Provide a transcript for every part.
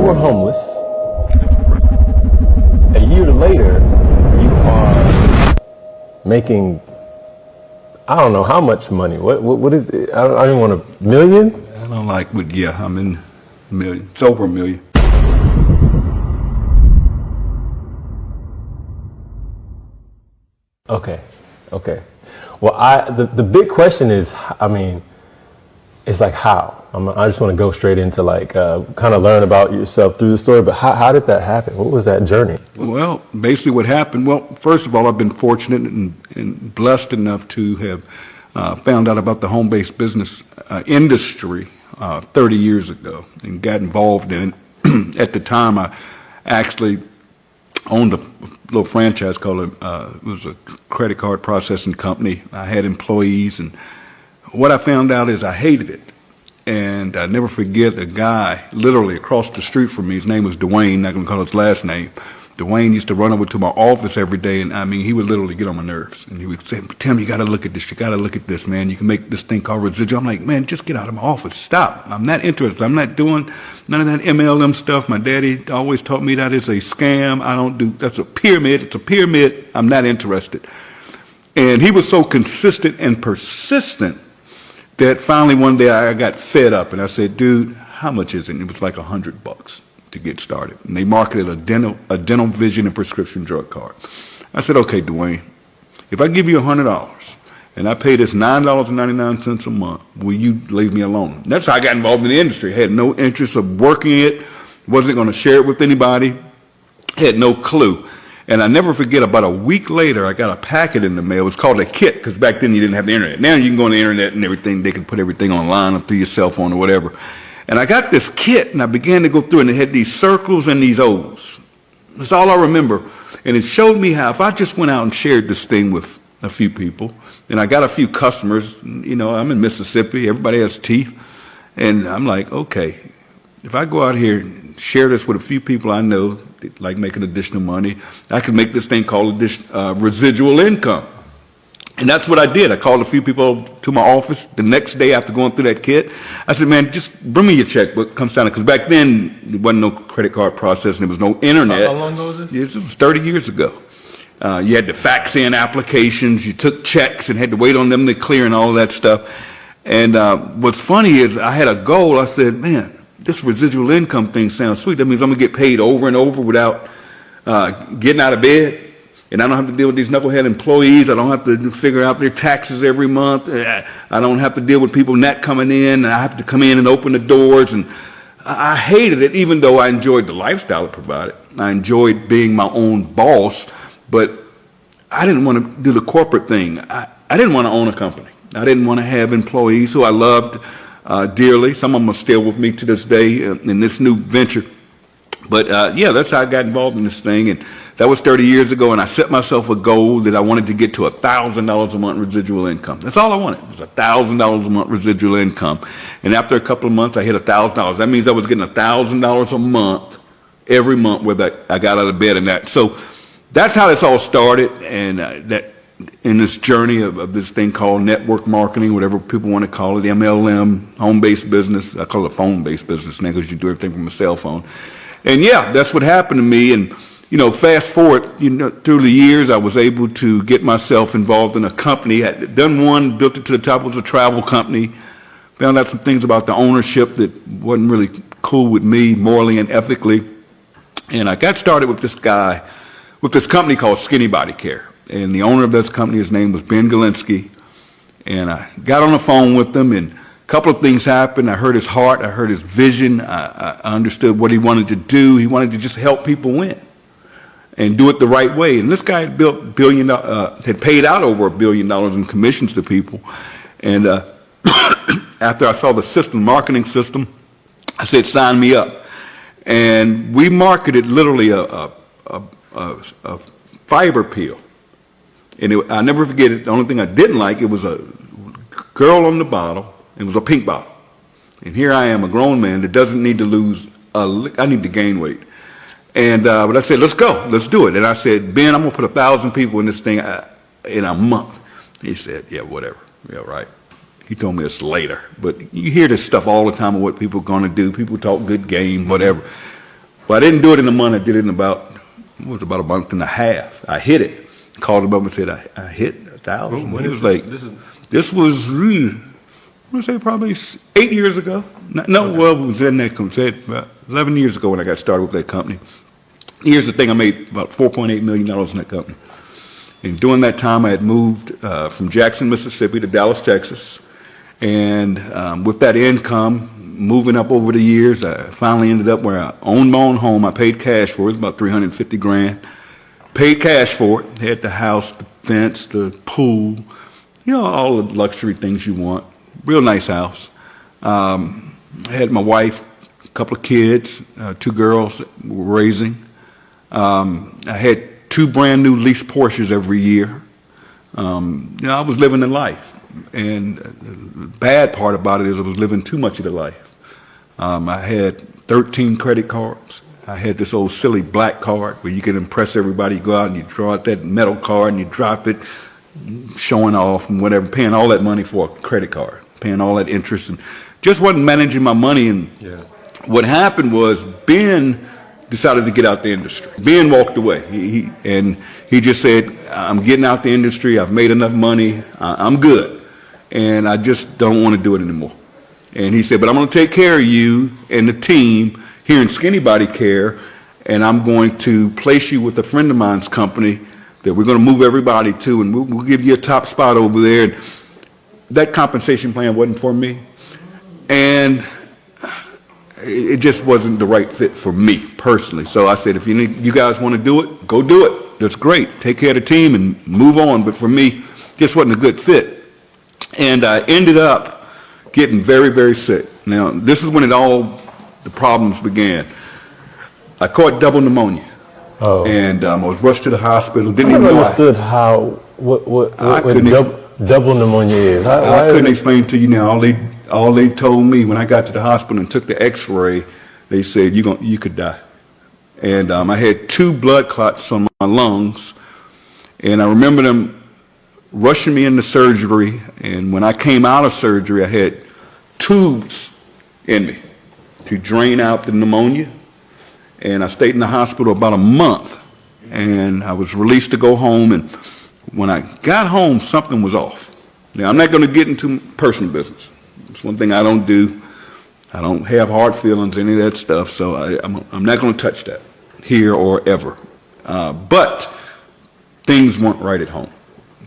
were homeless. A year later, you are making, I don't know how much money. What is it? I don't even want a million? I don't like, but yeah, I'm in a million. It's over a million. Okay. Well, the big question is, I mean, it's like how? I just want to go straight into like kind of learn about yourself through the story. But how did that happen? What was that journey? Well, basically what happened. Well, first of all, I've been fortunate and blessed enough to have found out about the home-based business industry 30 years ago and got involved in it. At the time, I actually owned a little franchise called it was a credit card processing company. I had employees, and what I found out is I hated it. And I never forget a guy literally across the street from me. His name was Dwayne. Not going to call his last name. Dwayne used to run over to my office every day, and I mean, he would literally get on my nerves. And he would say, "Tim, you got to look at this. You got to look at this, man. You can make this thing called residual." I'm like, "Man, just get out of my office. Stop. I'm not interested. I'm not doing none of that MLM stuff. My daddy always taught me that is a scam. I don't do. That's a pyramid. It's a pyramid. I'm not interested." And he was so consistent and persistent that finally one day I got fed up, and I said, "Dude, how much is it?" And it was like $100 to get started. And they marketed a dental vision and prescription drug card. I said, "Okay, Dwayne, if I give you $100 and I pay this $9.99 a month, will you leave me alone?" And that's how I got involved in the industry. I had no interest of working it, wasn't going to share it with anybody, had no clue. And I never forget, about a week later, I got a packet in the mail. It was called a kit, because back then you didn't have the internet. Now you can go on the internet and everything. They can put everything online or through your cell phone or whatever. And I got this kit, and I began to go through, and it had these circles and these O's. That's all I remember. And it showed me how if I just went out and shared this thing with a few people, and I got a few customers, you know, I'm in Mississippi. Everybody has teeth. And I'm like, okay, if I go out here and share this with a few people I know, like making additional money, I could make this thing called residual income. And that's what I did. I called a few people to my office the next day after going through that kit. I said, "Man, just bring me your checkbook, come sign it." Because back then, there wasn't no credit card processing. There was no internet. How long ago was this? This was 30 years ago. You had to fax in applications. You took checks and had to wait on them to clear and all that stuff. And what's funny is I had a goal. I said, "Man, this residual income thing sounds sweet. That means I'm going to get paid over and over without getting out of bed. And I don't have to deal with these knucklehead employees. I don't have to figure out their taxes every month. I don't have to deal with people not coming in. I have to come in and open the doors." And I hated it, even though I enjoyed the lifestyle it provided. I enjoyed being my own boss, but I didn't want to do the corporate thing. I didn't want to own a company. I didn't want to have employees who I loved dearly. Some of them are still with me to this day in this new venture. But yeah, that's how I got involved in this thing. And that was 30 years ago, and I set myself a goal that I wanted to get to $1,000 a month residual income. That's all I wanted, was $1,000 a month residual income. And after a couple of months, I hit $1,000. That means I was getting $1,000 a month every month whether I got out of bed and that. So that's how this all started, and that in this journey of this thing called network marketing, whatever people want to call it, MLM, home-based business. I call it phone-based business now because you do everything from a cell phone. And yeah, that's what happened to me. And you know, fast forward, you know, through the years, I was able to get myself involved in a company. I had done one, built it to the top. It was a travel company. Found out some things about the ownership that wasn't really cool with me morally and ethically. And I got started with this guy, with this company called Skinny Body Care. And the owner of this company, his name was Ben Galinsky. And I got on the phone with him, and a couple of things happened. I heard his heart. I heard his vision. I understood what he wanted to do. He wanted to just help people win and do it the right way. And this guy had had paid out over $1 billion in commissions to people. And after I saw the system, marketing system, I said, "Sign me up." And we marketed literally a fiber peel. And I'll never forget it. The only thing I didn't like, it was a girl on the bottle. It was a pink bottle. And here I am, a grown man that doesn't need to lose I need to gain weight. And but I said, "Let's go, let's do it." And I said, "Ben, I'm gonna put 1,000 people in this thing in a month." He said, "Yeah, whatever. Yeah, right." He told me this later, but you hear this stuff all the time of what people are gonna do. People talk good game, whatever. Well, I didn't do it in a month. I did it in about a month and a half. I hit it. Called him up and said, I hit 1,000. When He is was this? like, this was, I'm going to say probably 8 years ago. No, well, it was in that company. About 11 years ago when I got started with that company. Here's the thing, I made about $4.8 million in that company. And during that time, I had moved from Jackson, Mississippi to Dallas, Texas. And with that income, moving up over the years, I finally ended up where I owned my own home. I paid cash for it. It was about $350,000. Paid cash for it. Had the house, the fence, the pool, all the luxury things you want. Real nice house. I had my wife, a couple of kids, 2 girls that we're raising. I had 2 brand new leased Porsches every year. I was living the life. And the bad part about it is I was living too much of the life. I had 13 credit cards. I had this old silly black card where you could impress everybody. You go out and you draw out that metal card and you drop it, showing off and whatever, paying all that money for a credit card, paying all that interest, and just wasn't managing my money. And what happened was Ben decided to get out the industry. Ben walked away. He just said, I'm getting out the industry. I've made enough money. I'm good. And I just don't want to do it anymore. And he said, but I'm going to take care of you and the team here in Skinny Body Care, and I'm going to place you with a friend of mine's company that we're going to move everybody to, and we'll give you a top spot over there. And that compensation plan wasn't for me. And it just wasn't the right fit for me personally. So I said, if you guys want to do it, go do it. That's great. Take care of the team and move on. But for me, just wasn't a good fit. And I ended up getting very, very sick. Now, this is when the problems began. I caught double pneumonia. Oh. And I was rushed to the hospital. I never understood what double pneumonia is. I couldn't explain to you now. All they told me when I got to the hospital and took the x-ray, they said, you could die. And I had 2 blood clots on my lungs. And I remember them rushing me into surgery. And when I came out of surgery, I had tubes in me to drain out the pneumonia. And I stayed in the hospital about a month. And I was released to go home. And when I got home, something was off. Now, I'm not going to get into personal business. It's one thing I don't do. I don't have hard feelings, any of that stuff. So I'm not going to touch that here or ever. But things weren't right at home.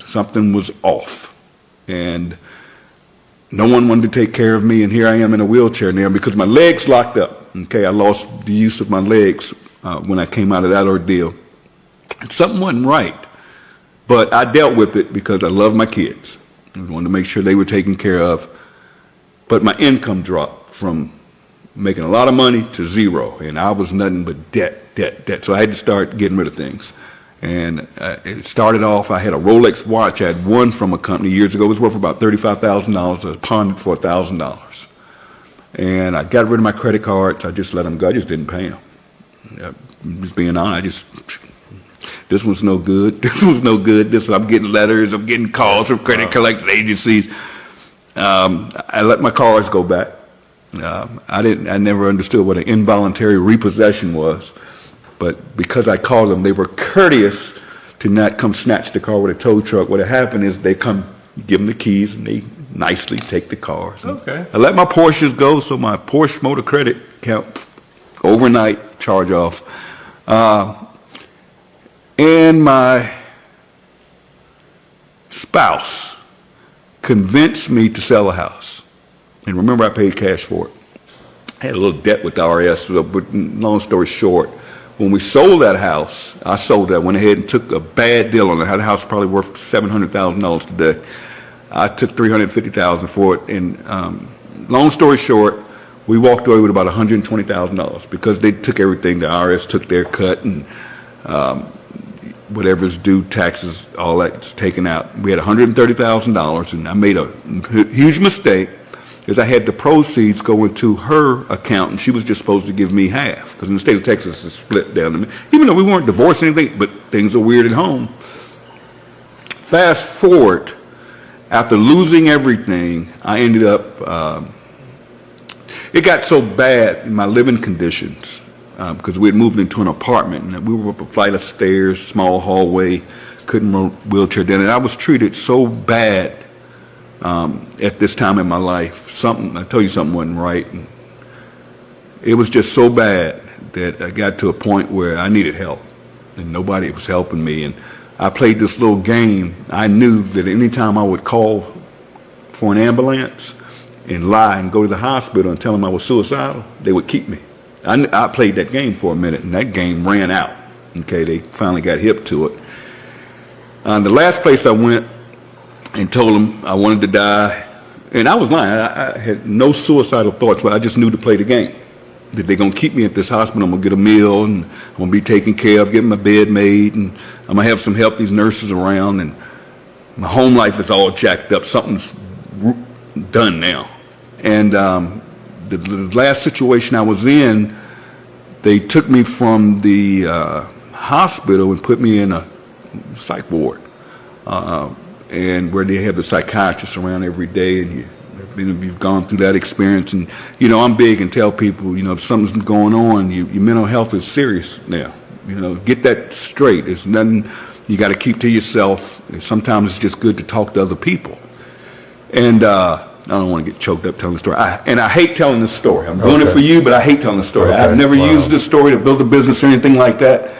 Something was off. And no one wanted to take care of me. And here I am in a wheelchair now because my legs locked up. Okay, I lost the use of my legs when I came out of that ordeal. Something wasn't right. But I dealt with it because I love my kids. I wanted to make sure they were taken care of. But my income dropped from making a lot of money to zero. And I was nothing but debt. So I had to start getting rid of things. And it started off, I had a Rolex watch. I had one from a company years ago. It was worth about $35,000. I pawned it for $1,000. And I got rid of my credit cards. I just let them go. I just didn't pay them. I'm just being honest. This one's no good. This one's no good. I'm getting letters. I'm getting calls from credit collection agencies. I let my cars go back. I never understood what an involuntary repossession was. But because I called them, they were courteous to not come snatch the car with a tow truck. What had happened is they come give them the keys and they nicely take the cars. Okay. I let my Porsches go, so my Porsche motor credit account overnight charge off. And my spouse convinced me to sell a house. And remember, I paid cash for it. I had a little debt with the RS, but long story short, when we sold that house, I sold that, went ahead and took a bad deal on it. The house was probably worth $700,000 today. I took $350,000 for it. And long story short, we walked away with about $120,000 because they took everything. The IRS took their cut and whatever's due, taxes, all that's taken out. We had $130,000, and I made a huge mistake because I had the proceeds go into her account, and she was just supposed to give me half because in the state of Texas, it's split down to me. Even though we weren't divorced or anything, but things are weird at home. Fast forward, after losing everything, I ended up, it got so bad in my living conditions. because we had moved into an apartment, and we were up a flight of stairs, small hallway, couldn't wheelchair down, and I was treated so bad at this time in my life. I tell you something wasn't right. And it was just so bad that I got to a point where I needed help, and nobody was helping me. And I played this little game. I knew that anytime I would call for an ambulance and lie and go to the hospital and tell them I was suicidal, they would keep me. I played that game for a minute, and that game ran out. Okay, they finally got hip to it. The last place I went and told them I wanted to die, and I was lying. I had no suicidal thoughts, but I just knew to play the game. That they're going to keep me at this hospital. I'm going to get a meal, and I'm going to be taken care of, getting my bed made, and I'm going to have some help, these nurses around, and my home life is all jacked up. Something's done now. And the last situation I was in, they took me from the hospital and put me in a psych ward, and where they have the psychiatrists around every day, and you've gone through that experience. And I'm big and tell people, if something's going on, your mental health is serious now. Get that straight. It's nothing you got to keep to yourself. And sometimes it's just good to talk to other people. And I don't want to get choked up telling the story. I hate telling this story. I'm doing it for you, but I hate telling the story. I've never used this story to build a business or anything like that.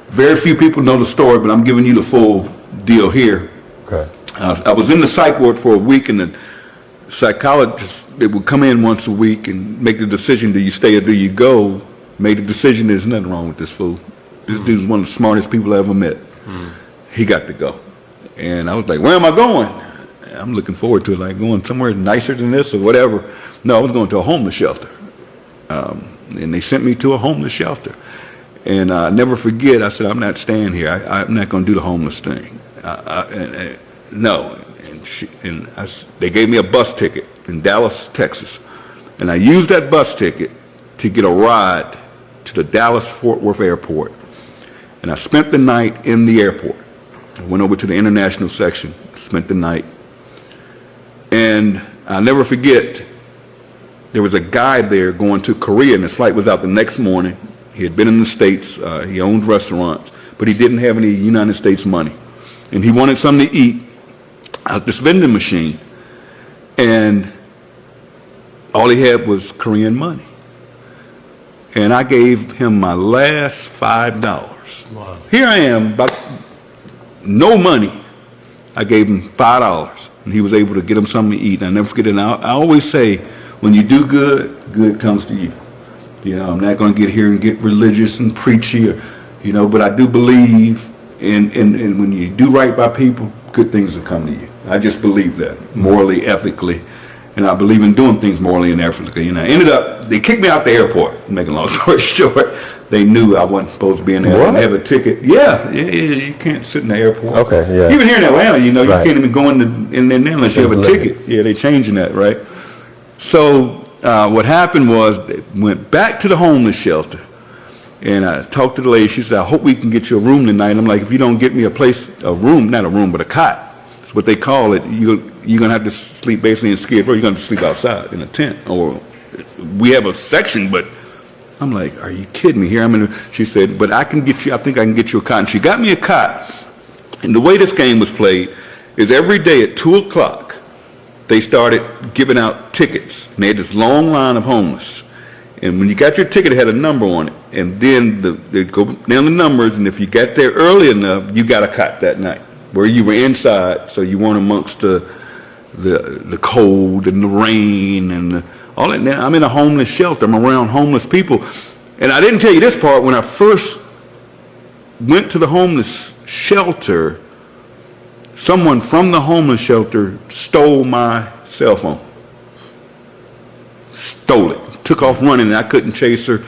Very few people know the story, but I'm giving you the full deal here. Okay. I was in the psych ward for a week, and the psychologist, they would come in once a week and make the decision, do you stay or do you go? Made the decision, there's nothing wrong with this fool. This dude's one of the smartest people I ever met. He got to go. And I was like, where am I going? I'm looking forward to it, like going somewhere nicer than this or whatever. No, I was going to a homeless shelter. And they sent me to a homeless shelter. And I never forget, I said, I'm not staying here. I'm not going to do the homeless thing. No. And they gave me a bus ticket in Dallas, Texas. And I used that bus ticket to get a ride to the Dallas-Fort Worth airport. And I spent the night in the airport. I went over to the international section, spent the night. And I'll never forget, there was a guy there going to Korea, and his flight was out the next morning. He had been in the States. He owned restaurants, but he didn't have any United States money. And he wanted something to eat out this vending machine, and all he had was Korean money. And I gave him my last $5. Wow. Here I am, about no money. I gave him $5, and he was able to get him something to eat. And I never forget it. And I always say, when you do good, good comes to you. I'm not going to get here and get religious and preachy, but I do believe in when you do right by people, good things will come to you. I just believe that, morally, ethically, and I believe in doing things morally and ethically. And I ended up, they kicked me out the airport, making a long story short. They knew I wasn't supposed to be in there. I didn't have a ticket. Yeah, you can't sit in the airport. Okay, yeah. Even here in Atlanta, you can't even go in there unless you have a ticket. Yeah, they're changing that, right? So what happened was they went back to the homeless shelter, and I talked to the lady. She said, I hope we can get you a room tonight. I'm like, if you don't get me a room, not a room, but a cot. That's what they call it. You're going to have to sleep basically in Skid Row. You're going to sleep outside in a tent. Or we have a section, but I'm like, are you kidding me here? She said, but I think I can get you a cot. And she got me a cot. And the way this game was played is every day at 2 o'clock, they started giving out tickets. And they had this long line of homeless. And when you got your ticket, it had a number on it. And then they go down the numbers, and if you got there early enough, you got a cot that night, where you were inside, so you weren't amongst the cold and the rain and all that. Now I'm in a homeless shelter. I'm around homeless people. And I didn't tell you this part. When I first went to the homeless shelter, someone from the homeless shelter stole my cell phone. Stole it. Took off running, and I couldn't chase her.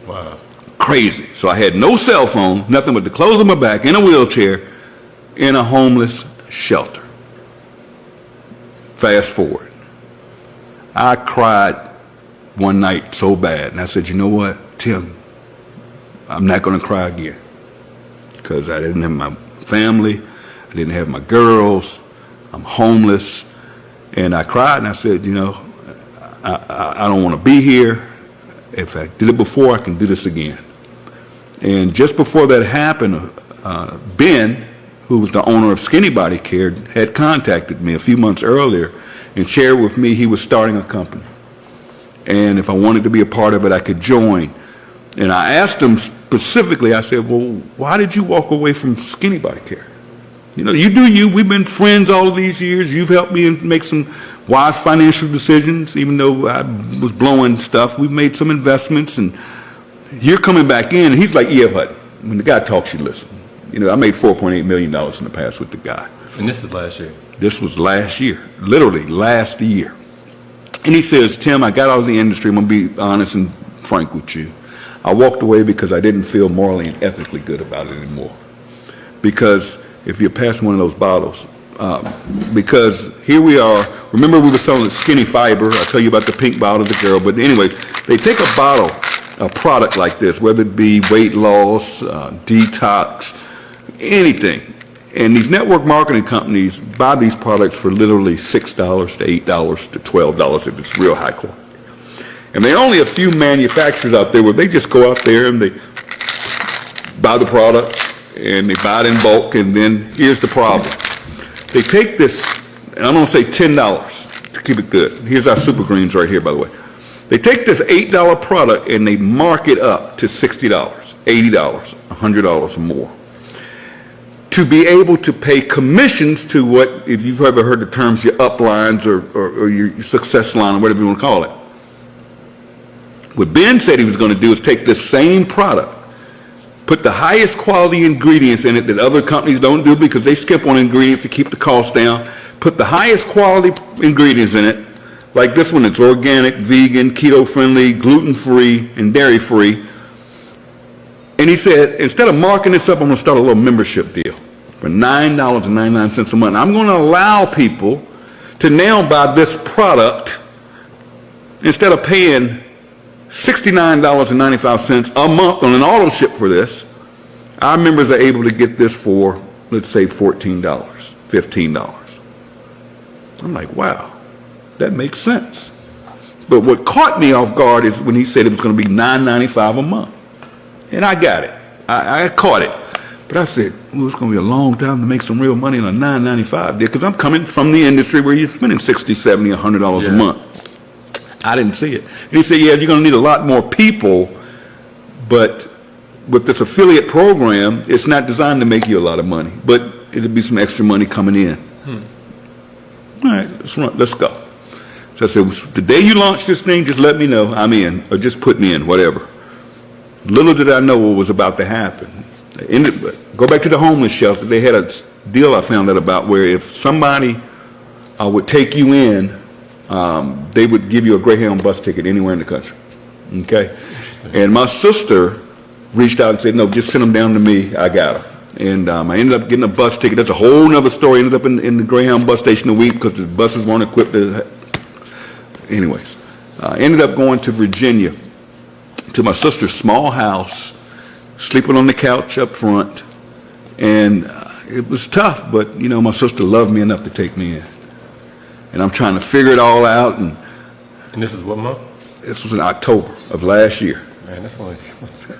Wow. Crazy. So I had no cell phone, nothing but the clothes on my back, in a wheelchair, in a homeless shelter. Fast forward. I cried one night so bad, and I said, you know what, Tim, I'm not going to cry again, because I didn't have my family, I didn't have my girls, I'm homeless. And I cried, and I said, I don't want to be here. If I did it before, I can do this again. And just before that happened, Ben, who was the owner of Skinny Body Care, had contacted me a few months earlier and shared with me he was starting a company. And if I wanted to be a part of it, I could join. And I asked him specifically, I said, well, why did you walk away from Skinny Body Care? You know, you do you. We've been friends all of these years. You've helped me make some wise financial decisions, even though I was blowing stuff. We've made some investments, and you're coming back in. And he's like E.F. Hutton. When the guy talks, you listen. You know, I made $4.8 million in the past with the guy. And this is last year? This was last year, literally last year. And he says, Tim, I got out of the industry. I'm going to be honest and frank with you. I walked away because I didn't feel morally and ethically good about it anymore. Because if you're passing one of those bottles, because here we are, remember we were selling Skinny Fiber. I'll tell you about the pink bottle, the girl. But anyway, they take a bottle, a product like this, whether it be weight loss, detox, anything. And these network marketing companies buy these products for literally $6 to $8 to $12 if it's real high quality. And there are only a few manufacturers out there where they just go out there and they buy the product and they buy it in bulk, and then here's the problem. They take this, and I'm going to say $10 to keep it good. Here's our Super Greens right here, by the way. They take this $8 product and they mark it up to $60, $80, $100 or more, to be able to pay commissions to what, if you've ever heard the terms, your uplines or your success line or whatever you want to call it. What Ben said he was going to do is take this same product, put the highest quality ingredients in it that other companies don't do because they skip on ingredients to keep the cost down, put the highest quality ingredients in it, like this one, it's organic, vegan, keto-friendly, gluten-free, and dairy-free. And he said, instead of marking this up, I'm going to start a little membership deal for $9.99 a month. I'm going to allow people to now buy this product instead of paying $69.95 a month on an auto ship for this. Our members are able to get this for, let's say, $14, $15. I'm like, wow, that makes sense. But what caught me off guard is when he said it was going to be $9.95 a month. And I got it. I caught it. But I said, well, it's going to be a long time to make some real money on a $9.95 deal because I'm coming from the industry where you're spending $60, $70, $100 a month. I didn't see it. And he said, yeah, you're going to need a lot more people, but with this affiliate program, it's not designed to make you a lot of money, but it'll be some extra money coming in. All right, let's go. So I said, the day you launch this thing, just let me know I'm in, or just put me in, whatever. Little did I know what was about to happen. Go back to the homeless shelter. They had a deal I found out about where if somebody would take you in, they would give you a Greyhound bus ticket anywhere in the country. Okay? And my sister reached out and said, no, just send them down to me. I got them. And I ended up getting a bus ticket. That's a whole nother story. Ended up in the Greyhound bus station a week because the buses weren't equipped to. Anyways, ended up going to Virginia to my sister's small house, sleeping on the couch up front. And it was tough, but, you know, my sister loved me enough to take me in. And I'm trying to figure it all out. And this is what month? This was in October of last year. Man, that's only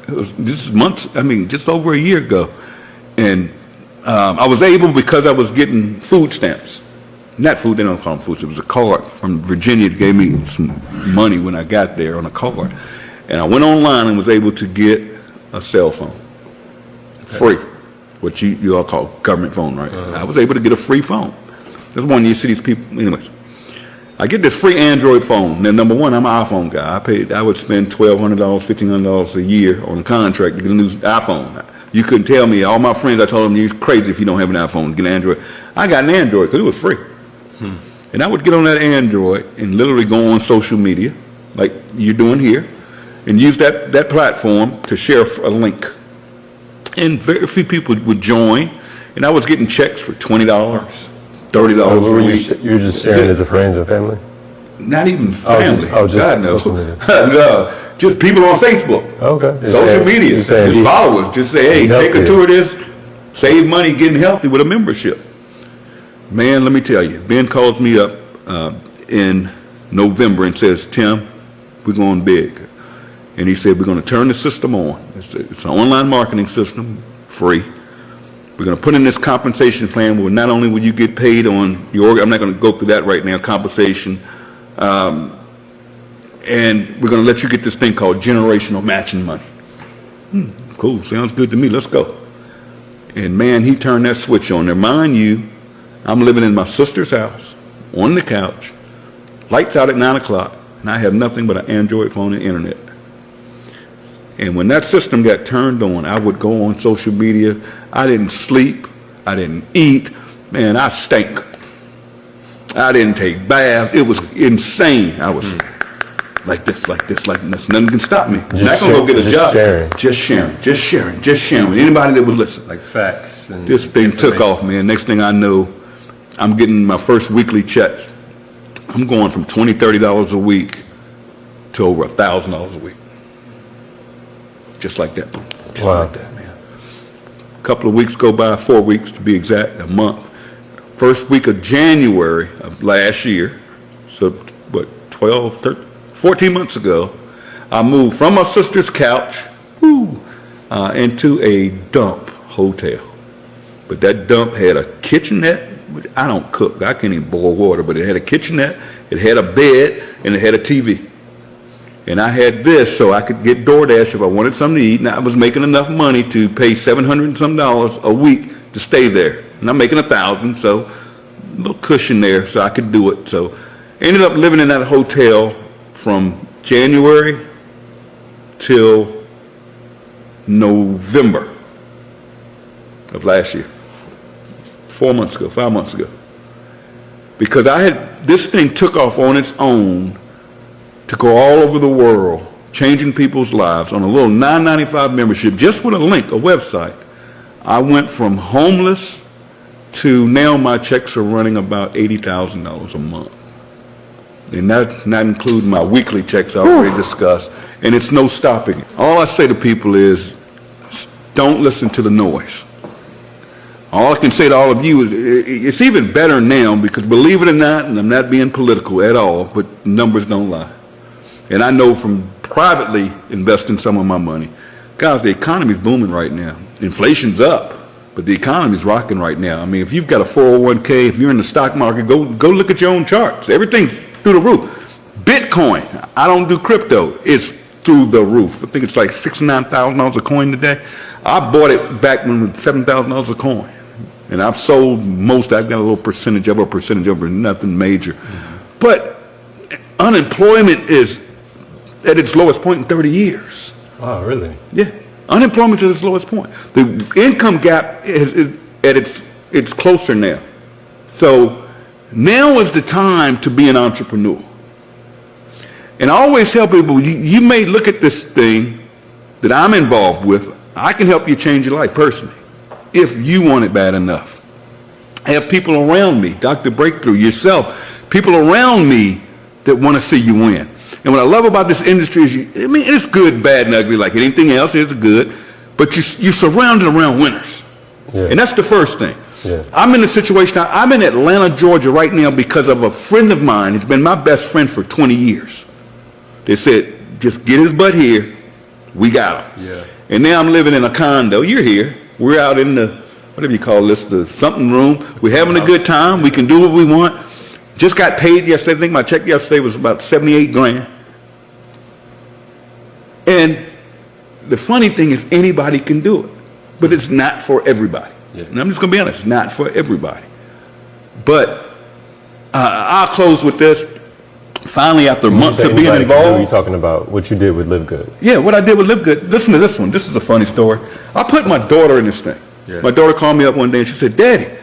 this is months, I mean, just over a year ago. And I was able, because I was getting food stamps. Not food, they don't call them foods. It was a card from Virginia that gave me some money when I got there on a card. And I went online and was able to get a cell phone. Free. What you all call government phone, right? I was able to get a free phone. That's one you see these people, anyways. I get this free Android phone. Now, number one, I'm an iPhone guy. I would spend $1,200, $1,500 a year on a contract to get a new iPhone. You couldn't tell me. All my friends, I told them, you're crazy if you don't have an iPhone, get an Android. I got an Android because it was free. And I would get on that Android and literally go on social media, like you're doing here, and use that platform to share a link. And very few people would join, and I was getting checks for $20, $30 a week. You were just sharing as a friends and family? Not even family. Just God, no. No, just people on Facebook. Okay. Social media. Just followers. Just say, hey, take a tour of this, save money getting healthy with a membership. Man, let me tell you, Ben calls me up in November and says, Tim, we're going big. And he said, we're going to turn the system on. It's an online marketing system, free. We're going to put in this compensation plan where not only will you get paid on your, I'm not going to go through that right now, compensation, and we're going to let you get this thing called generational matching money. Cool, sounds good to me, let's go. And man, he turned that switch on there. Mind you, I'm living in my sister's house, on the couch, lights out at 9 o'clock, and I have nothing but an Android phone and internet. And when that system got turned on, I would go on social media. I didn't sleep. I didn't eat. Man, I stank. I didn't take baths. It was insane. I was like this. Nothing can stop me. I'm not going to go get a job. Just sharing. Anybody that would listen. Like facts. And this thing took off, man. Next thing I know, I'm getting my first weekly checks. I'm going from $20, $30 a week to over $1,000 a week. Just like that. Just like that, man. A couple of weeks go by, 4 weeks to be exact, a month. First week of January of last year, so what, 12, 13, 14 months ago, I moved from my sister's couch into a dump hotel. But that dump had a kitchenette. I don't cook. I can't even boil water, but it had a kitchenette, it had a bed, and it had a TV. And I had this so I could get DoorDash if I wanted something to eat, and I was making enough money to pay $700 and some a week to stay there. And I'm making $1,000, so a little cushion there so I could do it. So ended up living in that hotel from January till November of last year. 5 months ago. Because this thing took off on its own to go all over the world, changing people's lives on a little $9.95 membership, just with a link, a website. I went from homeless to now my checks are running about $80,000 a month. And that's not including my weekly checks I already discussed. And it's no stopping it. All I say to people is, don't listen to the noise. All I can say to all of you is it's even better now because believe it or not, and I'm not being political at all, but numbers don't lie. And I know from privately investing some of my money, guys, the economy's booming right now. Inflation's up, but the economy's rocking right now. I mean, if you've got a 401k, if you're in the stock market, go look at your own charts. Everything's through the roof. Bitcoin, I don't do crypto. It's through the roof. I think it's like $6,000 or $9,000 a coin today. I bought it back when it was $7,000 a coin. And I've sold most. I've got a little percentage of it, nothing major. But unemployment is at its lowest point in 30 years. Wow, really? Yeah. Unemployment's at its lowest point. The income gap is at it's closer now. So now is the time to be an entrepreneur. And I always tell people, you may look at this thing that I'm involved with. I can help you change your life personally if you want it bad enough. I have people around me, Dr. Breakthrough, yourself, people around me that want to see you win. And what I love about this industry is, it's good, bad, and ugly like anything else. It's good. But you're surrounded around winners. Yeah. And that's the first thing. Yeah. I'm in a situation now. I'm in Atlanta, Georgia right now because of a friend of mine. He's been my best friend for 20 years. They said, just get his butt here. We got him. Yeah. And now I'm living in a condo. You're here. We're out in the, whatever you call this, the something room. We're having a good time. We can do what we want. Just got paid yesterday. I think my check yesterday was about $78,000. And the funny thing is anybody can do it, but it's not for everybody. Yeah. And I'm just going to be honest, it's not for everybody. But I'll close with this. Finally, after months of being involved. You're talking about what you did with Livegood. Yeah, what I did with Livegood. Listen to this one. This is a funny story. I put my daughter in this thing. Yeah. My daughter called me up one day and she said, Daddy,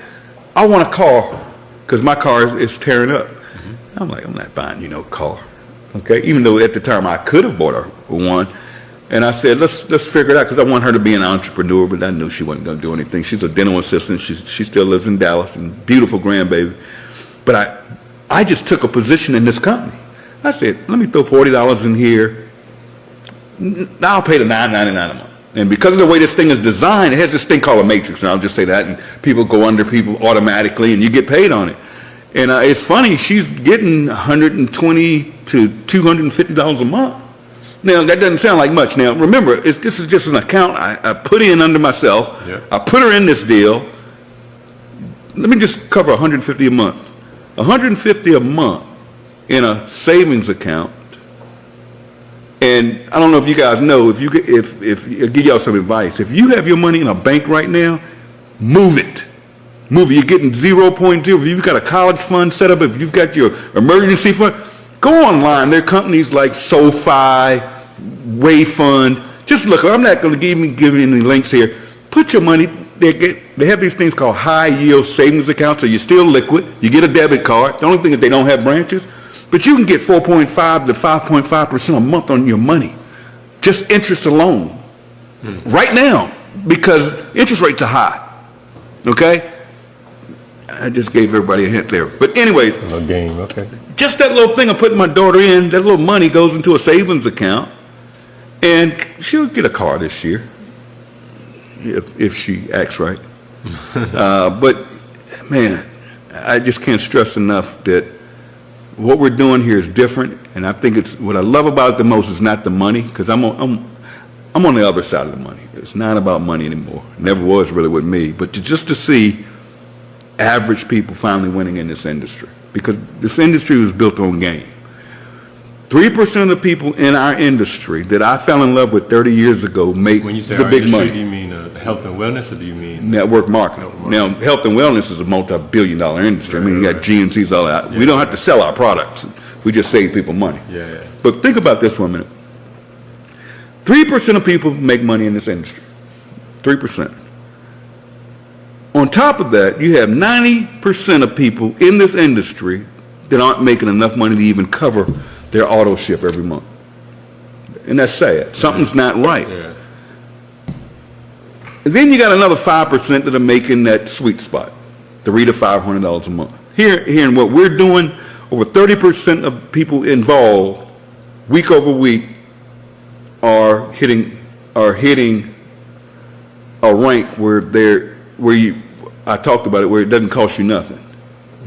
I want a car because my car is tearing up. Mm-hmm. I'm like, I'm not buying you no car. Okay, even though at the time I could have bought her one. And I said, let's figure it out because I want her to be an entrepreneur, but I knew she wasn't going to do anything. She's a dental assistant. She still lives in Dallas and beautiful grandbaby. But I just took a position in this company. I said, let me throw $40 in here. I'll pay the $9.99 a month. And because of the way this thing is designed, it has this thing called a matrix. And I'll just say that, and people go under people automatically, and you get paid on it. And it's funny, she's getting $120 to $250 a month. Now, that doesn't sound like much. Now, remember, this is just an account I put in under myself. Yeah. I put her in this deal. Let me just cover $150 a month. $150 a month in a savings account. And I don't know if you guys know, if I'll give y'all some advice. If you have your money in a bank right now, move it. Move it. You're getting 0.0. If you've got a college fund set up, if you've got your emergency fund, go online. There are companies like SoFi, Wayfund. Just look. I'm not going to give you any links here. Put your money. They have these things called high yield savings accounts, so you're still liquid. You get a debit card. The only thing is they don't have branches. But you can get 4.5 to 5.5% a month on your money. Just interest alone. Right now. Because interest rates are high. Okay? I just gave everybody a hint there. But anyways. No game, okay. Just that little thing I'm putting my daughter in, that little money goes into a savings account. And she'll get a car this year. If she acts right. But, man, I just can't stress enough that what we're doing here is different, and I think it's what I love about it the most is not the money, because I'm on the other side of the money. It's not about money anymore. It never was really with me, but just to see average people finally winning in this industry, because this industry was built on game. 3% of the people in our industry that I fell in love with 30 years ago make When you say the our big industry, money. do you mean health and wellness, or do you mean Network marketing. Now, health and wellness is a multi-billion-dollar industry. I mean, you got GNCs all that. We don't have to sell our products. We just save people money. Yeah. But think about this for a minute. 3% of people make money in this industry. 3%. On top of that, you have 90% of people in this industry that aren't making enough money to even cover their auto ship every month. And that's sad. Something's not right. Yeah. And then you got another 5% that are making that sweet spot, $300 to $500 a month. Here in what we're doing, over 30% of people involved, week over week, are hitting a rank I talked about it, where it doesn't cost you nothing.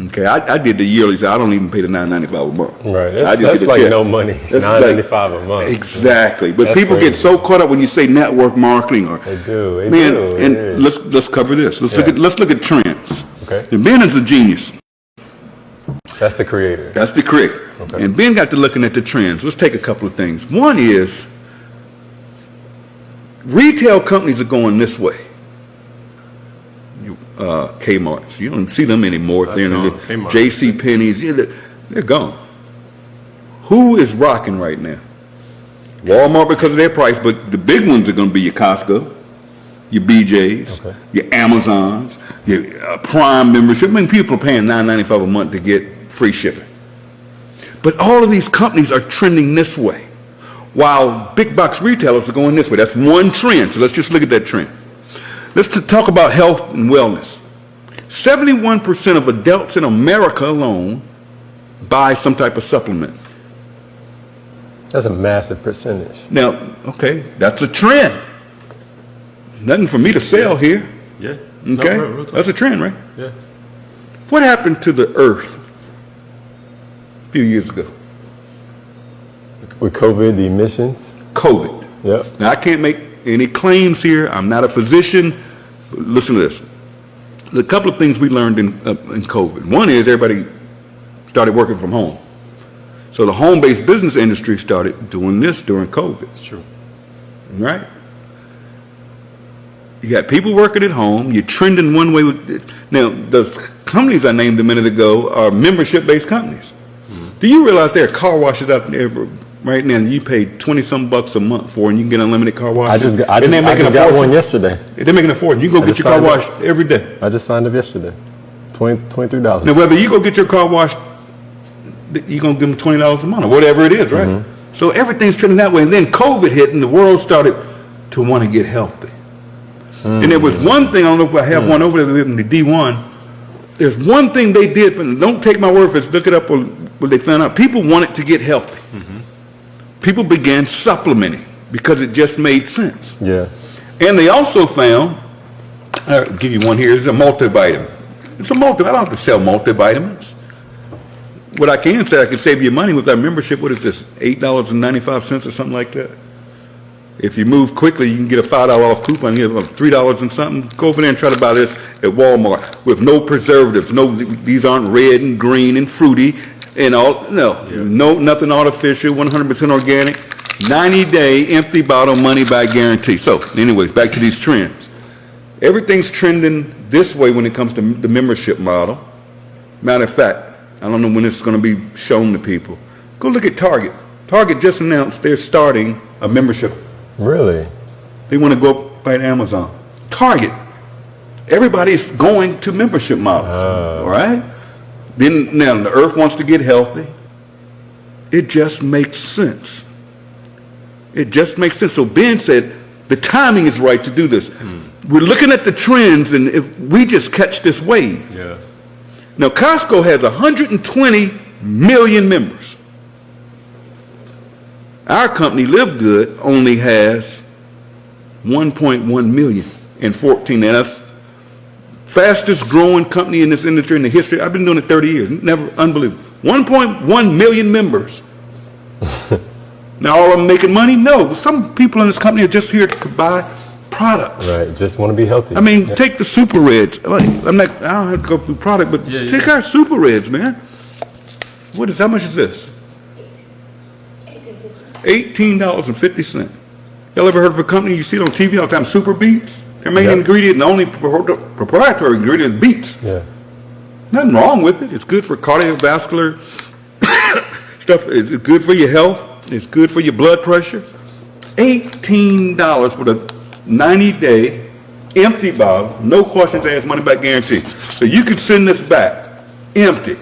Okay, I did the yearly, so I don't even pay the $9.95 a month. Right, that's like check. No money. It's $9.95 a month. Exactly, but that's people crazy. Get so caught up when you say network marketing, or they do. And let's cover this. Let's look at trends. Okay. And Ben is a genius. That's the creator. That's the creator. Okay. And Ben got to looking at the trends. Let's take a couple of things. One is retail companies are going this way. Kmart's. You don't see them anymore. J.C. Penney's. They're gone. Who is rocking right now? Walmart because of their price, but the big ones are going to be your Costco, your BJ's, your Amazons, your Prime membership. I mean, people are paying $9.95 a month to get free shipping. But all of these companies are trending this way, while big box retailers are going this way. That's one trend. So let's just look at that trend. Let's talk about health and wellness. 71% of adults in America alone buy some type of supplement. That's a massive percentage. Now, okay, that's a trend. Nothing for me to sell here. Yeah. Okay, no, that's a trend, right? Yeah. What happened to the earth a few years ago? With COVID, the emissions? COVID. Yep. Now, I can't make any claims here. I'm not a physician. But listen to this. There's a couple of things we learned in COVID. One is everybody started working from home. So the home-based business industry started doing this during COVID. It's true. Right? You got people working at home. You're trending one way with it. Now, those companies I named a minute ago are membership-based companies. Mm-hmm. Do you realize there are car washes out there right now you pay $20-some bucks a month for, and you can get unlimited car wash? I just got one yesterday. They're making a fortune. You can go get your car washed every day. I just signed up yesterday. $23. Now, whether you go get your car washed, you're going to give them $20 a month or whatever it is, right? Mm-hmm. So everything's trending that way. And then COVID hit, and the world started to want to get healthy. Mm-hmm. And there was one thing, I don't know if I have one over there in the D1. There's one thing they did. Don't take my word for it. Look it up what they found out. People wanted to get healthy. Mm-hmm. People began supplementing because it just made sense. Yeah. And they also found, I'll give you one here, it's a multivitamin. It's a multivitamin. I don't have to sell multivitamins. what I can say, I can save you money with our membership. What is this, $8.95 or something like that? If you move quickly, you can get a $5 off coupon. You get $3 and something. Go over there and try to buy this at Walmart with no preservatives. No, these aren't red and green and fruity and all. No, nothing artificial. 100% organic. 90-day empty bottle money back guarantee. So, anyways, back to these trends. Everything's trending this way when it comes to the membership model. Matter of fact, I don't know when it's going to be shown to people. Go look at Target. Target just announced they're starting a membership. Really? They want to go up by Amazon. Target. Everybody's going to membership models. All right? Then now the earth wants to get healthy. It just makes sense. It just makes sense. So Ben said the timing is right to do this. We're looking at the trends, and if we just catch this wave. Yeah. Now Costco has 120 million members. Our company, Livegood, only has 1.1 million in 14. And that's fastest growing company in this industry in the history. I've been doing it 30 years. Never, unbelievable. 1.1 million members. Now all of them making money? No. Some people in this company are just here to buy products. Right. Just want to be healthy. I mean, take the Super Reds. I don't have to go through product, but take our Super Reds, man. How much is this? $18.50. Y'all ever heard of a company you see it on TV all the time, Super Beets? Their main ingredient and the only proprietary ingredient is beets. Yeah. Nothing wrong with it. It's good for cardiovascular stuff. It's good for your health. It's good for your blood pressure. $18 for the 90-day empty bottle, no questions asked, money back guarantee. So you can send this back empty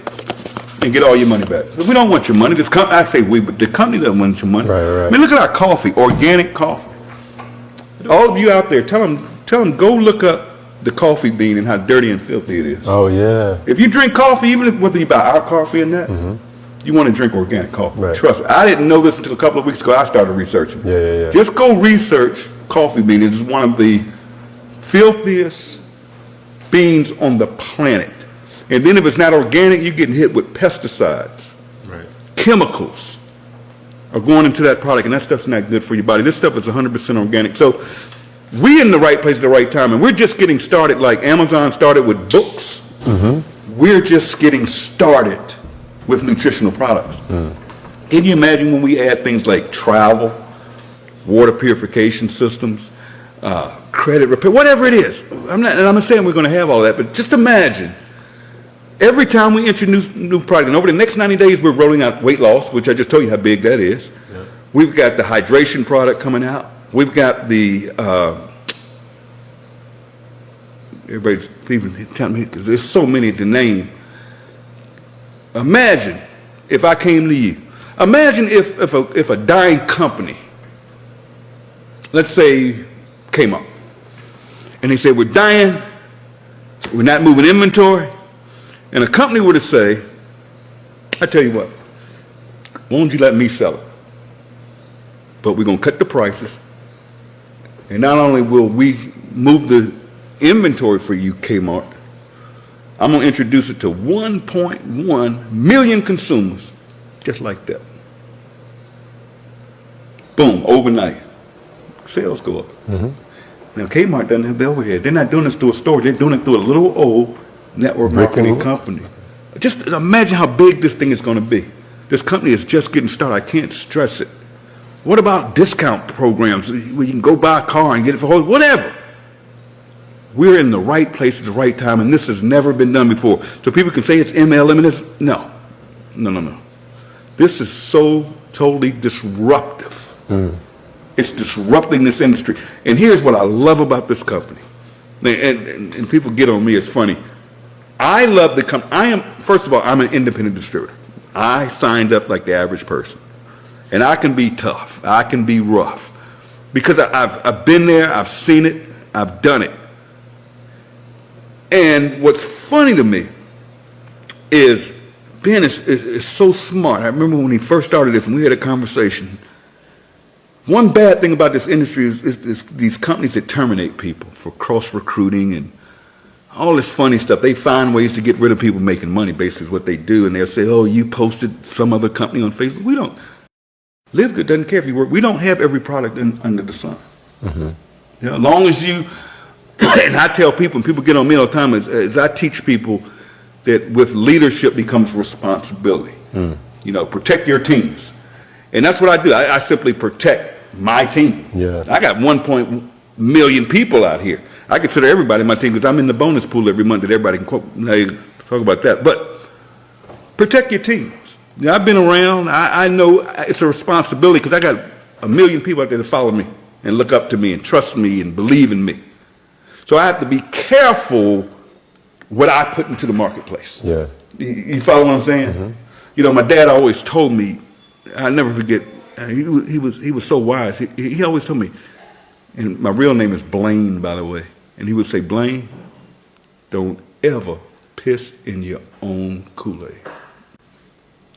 and get all your money back. But we don't want your money. I say we, but the company doesn't want your money. Right. I mean, look at our coffee, organic coffee. All of you out there, tell them, go look up the coffee bean and how dirty and filthy it is. Oh, yeah. If you drink coffee, even whether you buy our coffee or not, you want to drink organic coffee. Right. Trust me. I didn't know this until a couple of weeks ago. I started researching. Yeah. Just go research coffee bean. It's one of the filthiest beans on the planet. And then if it's not organic, you're getting hit with pesticides. Right. Chemicals are going into that product, and that stuff's not good for your body. This stuff is 100% organic. So we're in the right place at the right time, and we're just getting started like Amazon started with books. We're just getting started with nutritional products. Can you imagine when we add things like travel, water purification systems, credit repair, whatever it is? I'm not saying we're going to have all that, but just imagine every time we introduce new product, and over the next 90 days, we're rolling out weight loss, which I just told you how big that is. Yeah. We've got the hydration product coming out. We've got the, everybody's even telling me, because there's so many to name. Imagine if I came to you. Imagine if a dying company, let's say, came up, and they said, we're dying, we're not moving inventory, and a company were to say, I tell you what, why don't you let me sell it? But we're going to cut the prices, and not only will we move the inventory for you, Kmart, I'm going to introduce it to 1.1 million consumers, just like that. Boom, overnight. Sales go up. Now, Kmart doesn't have the overhead. They're not doing this through a store. They're doing it through a little old network marketing company. Just imagine how big this thing is going to be. This company is just getting started. I can't stress it. What about discount programs where you can go buy a car and get it for whatever? We're in the right place at the right time, and this has never been done before. So people can say it's MLM, and it's no. This is so totally disruptive. It's disrupting this industry. And here's what I love about this company. And people get on me, it's funny. I love the company. First of all, I'm an independent distributor. I signed up like the average person. And I can be tough. I can be rough. Because I've been there, I've seen it, I've done it. And what's funny to me is Ben is so smart. I remember when he first started this and we had a conversation. One bad thing about this industry is these companies that terminate people for cross-recruiting and all this funny stuff. They find ways to get rid of people making money, basically is what they do. And they'll say, oh, you posted some other company on Facebook. We don't. Livegood doesn't care if you work. We don't have every product under the sun. Mm-hmm. You know, as long as you, and I tell people, and people get on me all the time, as I teach people that with leadership becomes responsibility. Mm. You know, protect your teams. And that's what I do. I simply protect my team. Yeah. I got 1 million people out here. I consider everybody my team because I'm in the bonus pool every month that everybody can quote. Now you talk about that. But protect your teams. You know, I've been around. I know it's a responsibility because I got 1 million people out there that follow me and look up to me and trust me and believe in me. So I have to be careful what I put into the marketplace. Yeah. You follow what I'm saying? Mm-hmm. You know, my dad always told me, I'll never forget, he was so wise. He always told me, and my real name is Blaine, by the way, and he would say, Blaine, don't ever piss in your own Kool-Aid.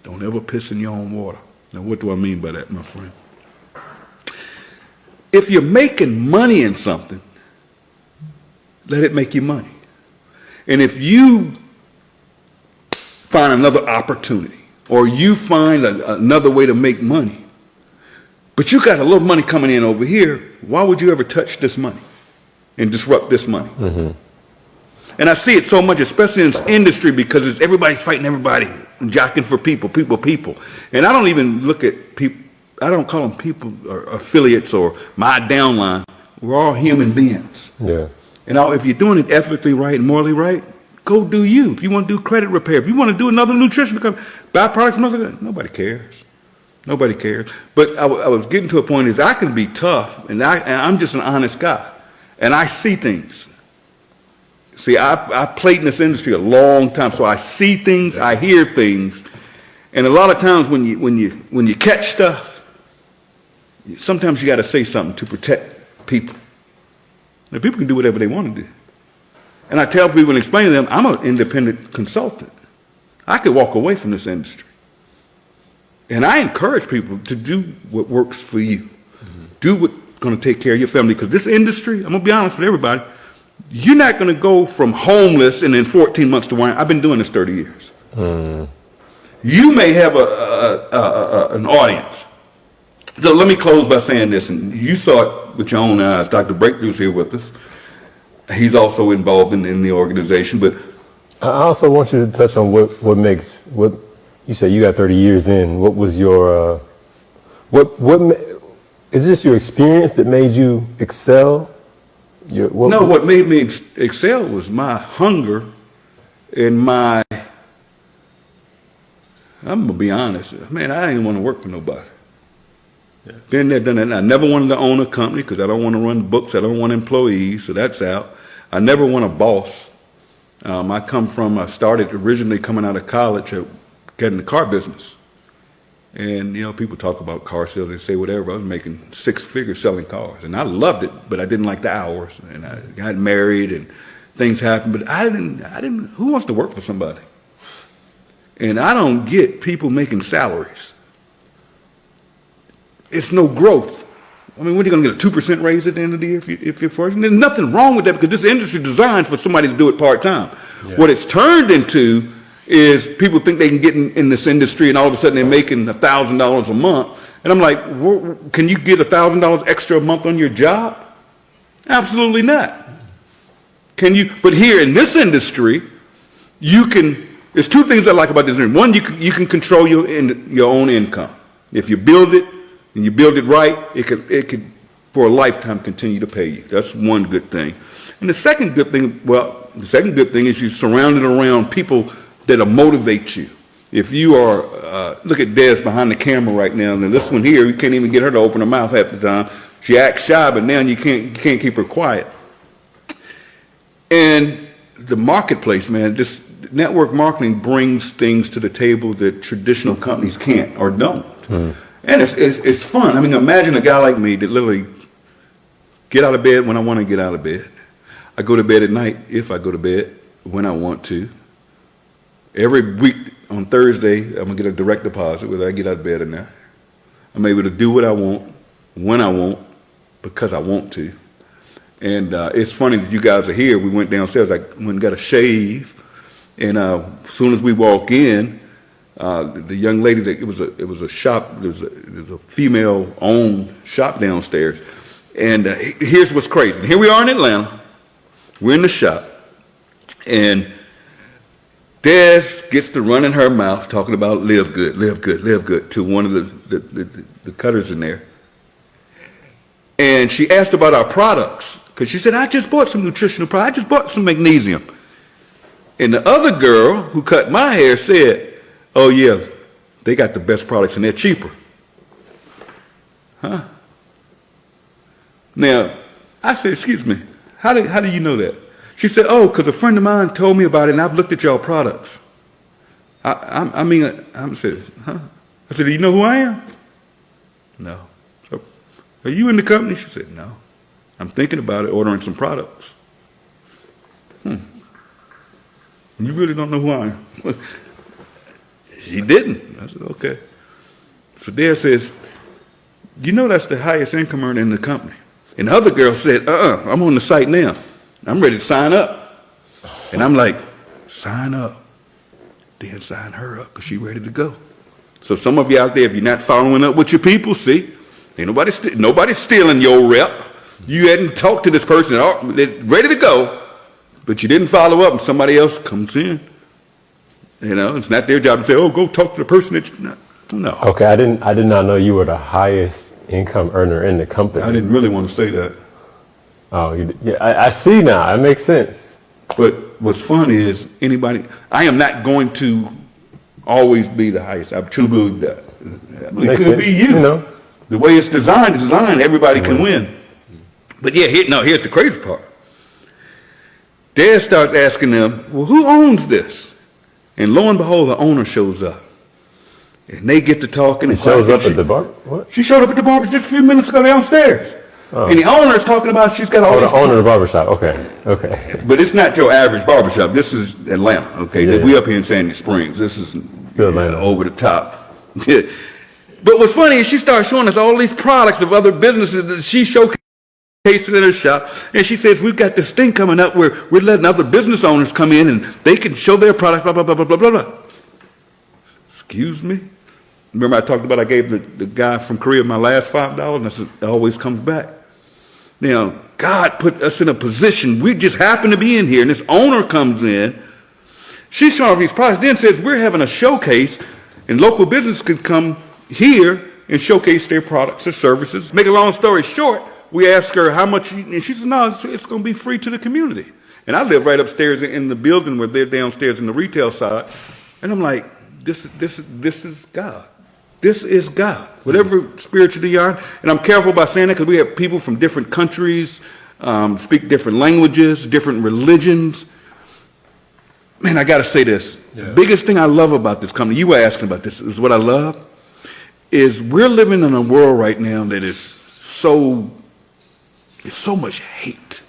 Don't ever piss in your own water. Now, what do I mean by that, my friend? If you're making money in something, let it make you money. And if you find another opportunity or you find another way to make money, but you got a little money coming in over here, why would you ever touch this money and disrupt this money? Mm-hmm. And I see it so much, especially in this industry, because everybody's fighting everybody and jockeying for people. And I don't even look at people, I don't call them people or affiliates or my downline. We're all human beings. Yeah. And if you're doing it ethically right and morally right, go do you. If you want to do credit repair, if you want to do another nutrition, buy products, nobody cares. Nobody cares. But I was getting to a point is I can be tough, and I'm just an honest guy, and I see things. See, I played in this industry a long time, so I see things, I hear things, and a lot of times when you catch stuff, sometimes you got to say something to protect people. Now, people can do whatever they want to do. And I tell people and explain to them, I'm an independent consultant. I could walk away from this industry. And I encourage people to do what works for you. Mm-hmm. Do what's going to take care of your family. Because this industry, I'm going to be honest with everybody, you're not going to go from homeless and in 14 months to wine. I've been doing this 30 years. Mm. You may have an audience. So let me close by saying this, and you saw it with your own eyes. Dr. Breakthrough's here with us. He's also involved in the organization. But I also want you to touch on what makes, what you said you got 30 years in. What was your, is this your experience that made you excel? What made me excel was my hunger and I'm going to be honest, man, I didn't want to work for nobody. Yeah. Been there, done that. I never wanted to own a company because I don't want to run books. I don't want employees, so that's out. I never want a boss. I started originally coming out of college getting the car business. And, you know, people talk about car sales, they say whatever. I was making 6 figures selling cars. And I loved it, but I didn't like the hours. And I got married and things happened. But I didn't, who wants to work for somebody? And I don't get people making salaries. It's no growth. I mean, what are you going to get, a 2% raise at the end of the year if you're fortunate? There's nothing wrong with that because this industry is designed for somebody to do it part-time. Yeah. What it's turned into is people think they can get in this industry and all of a sudden they're making $1,000 a month. And I'm like, can you get $1,000 extra a month on your job? Absolutely not. Can you? But here in this industry, you can, there's 2 things I like about this industry. One, you can control your own income. If you build it, and you build it right, it could for a lifetime continue to pay you. That's one good thing. And the second good thing is you're surrounded around people that'll motivate you. If you are, look at Des behind the camera right now, and this one here, you can't even get her to open her mouth half the time. She acts shy, but now you can't keep her quiet. And the marketplace, man, this network marketing brings things to the table that traditional companies can't or don't. Mm. And it's fun. I mean, imagine a guy like me that literally get out of bed when I want to get out of bed. I go to bed at night if I go to bed when I want to. Every week on Thursday, I'm going to get a direct deposit whether I get out of bed or not. I'm able to do what I want, when I want, because I want to. And it's funny that you guys are here. We went downstairs. I went and got a shave. And as soon as we walk in, the young lady, it was a shop, it was a female-owned shop downstairs. And here's what's crazy. Here we are in Atlanta. We're in the shop. And Des gets to run in her mouth talking about live good, live good, live good to one of the cutters in there. And she asked about our products because she said, I just bought some nutritional products. I just bought some magnesium. And the other girl who cut my hair said, oh, yeah, they got the best products and they're cheaper. Huh? Now, I said, excuse me, how do you know that? She said, oh, because a friend of mine told me about it and I've looked at y'all products. I said, huh? I said, do you know who I am? No. Are you in the company? She said, no. I'm thinking about it, ordering some products. You really don't know who I am? She didn't. I said, okay. So Dad says, you know that's the highest income earner in the company. And the other girl said, I'm on the site now. I'm ready to sign up. And I'm like, sign up. Then sign her up because she's ready to go. So some of you out there, if you're not following up with your people, see, ain't nobody's stealing your rep. You hadn't talked to this person, they're ready to go, but you didn't follow up and somebody else comes in. You know, it's not their job to say, oh, go talk to the person that you're not. No. Okay, I did not know you were the highest income earner in the company. I didn't really want to say that. Oh, yeah, I see now. It makes sense. But what's funny is I am not going to always be the highest. I truly believe that. It could be you. know. The way it's designed, everybody can win. But yeah, here's the crazy part. Dad starts asking them, well, who owns this? And lo and behold, the owner shows up. And they get to talking. He shows up at the bar? What? She showed up at the barber just a few minutes ago downstairs. Oh. And the owner is talking about she's got all the owner of the barbershop. Okay. But it's not your average barbershop. This is Atlanta, okay? Yeah. We up here in Sandy Springs. This is still Atlanta. Over the top. But what's funny is she starts showing us all these products of other businesses that she showcased in her shop. And she says, we've got this thing coming up where we're letting other business owners come in and they can show their products, blah, blah, blah, blah, blah, blah, blah. Excuse me? Remember I talked about I gave the guy from Korea my last $5 and I said, it always comes back. Now, God put us in a position, we just happen to be in here and this owner comes in. She's showing these products, then says we're having a showcase and local business can come here and showcase their products or services. Make a long story short, we asked her how much, and she said, no, it's going to be free to the community. And I live right upstairs in the building where they're downstairs in the retail side. And I'm like, this is God. This is God. Whatever spiritually you are. And I'm careful about saying that because we have people from different countries, speak different languages, different religions. Man, I got to say this. Yeah. The biggest thing I love about this company, you were asking about this, is what I love, is we're living in a world right now that is so much hate.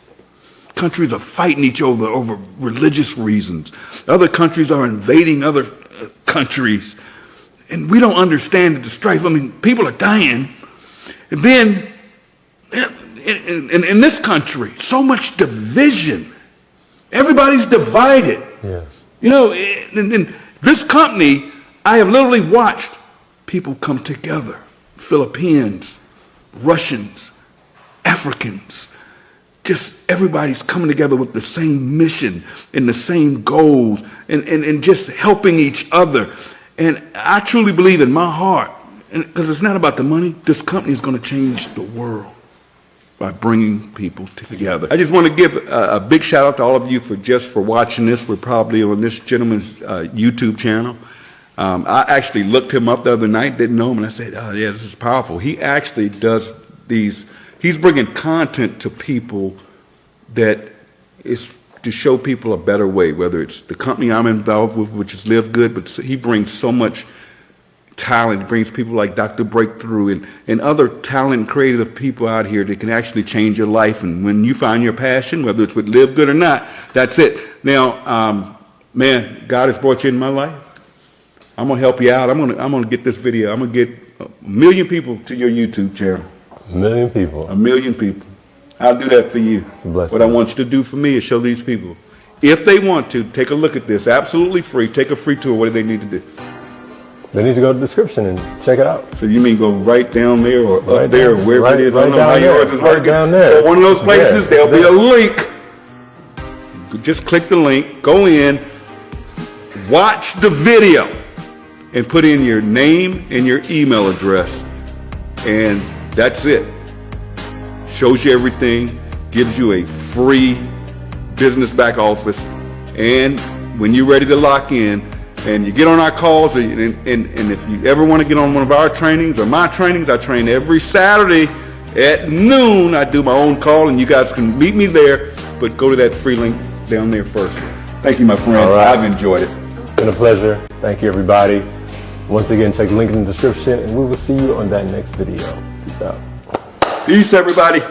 Countries are fighting each other over religious reasons. Other countries are invading other countries. And we don't understand the strife. I mean, people are dying. And then, in this country, so much division. Everybody's divided. Yeah. You know, in this company, I have literally watched people come together. Philippines, Russians, Africans. Just everybody's coming together with the same mission and the same goals and just helping each other. And I truly believe in my heart, because it's not about the money, this company is going to change the world by bringing people together. I just want to give a big shout out to all of you for watching this. We're probably on this gentleman's YouTube channel. I actually looked him up the other night, didn't know him, and I said, oh yeah, this is powerful. He actually does he's bringing content to people that is to show people a better way, whether it's the company I'm involved with, which is Livegood, but he brings so much talent. He brings people like Dr. Breakthrough and other talent, creative people out here that can actually change your life. And when you find your passion, whether it's with Livegood or not, that's it. Now, man, God has brought you in my life. I'm gonna help you out. I'm gonna get this video. I'm gonna get 1 million people to your YouTube channel. 1 million people. 1 million people. I'll do that for you. It's a blessing. What I want you to do for me is show these people, if they want to, take a look at this, absolutely free. Take a free tour. What do they need to do? They need to go to the description and check it out. So you mean go right down there or Right up there or down- wherever right- it is? I right don't know how down yours there. is Right working. down there. But one of those places, Yeah. there'll be a link. Just click the link, go in, watch the video, and put in your name and your email address. And that's it. Shows you everything, gives you a free business back office. And when you're ready to lock in, and you get on our calls, and if you ever want to get on one of our trainings or my trainings, I train every Saturday at noon. I do my own call, and you guys can meet me there, but go to that free link down there first. Thank you, my friend. All right. I've enjoyed it. It's been a pleasure. Thank you, everybody. Once again, check the link in the description, and we will see you on that next video. Peace out. Peace, everybody.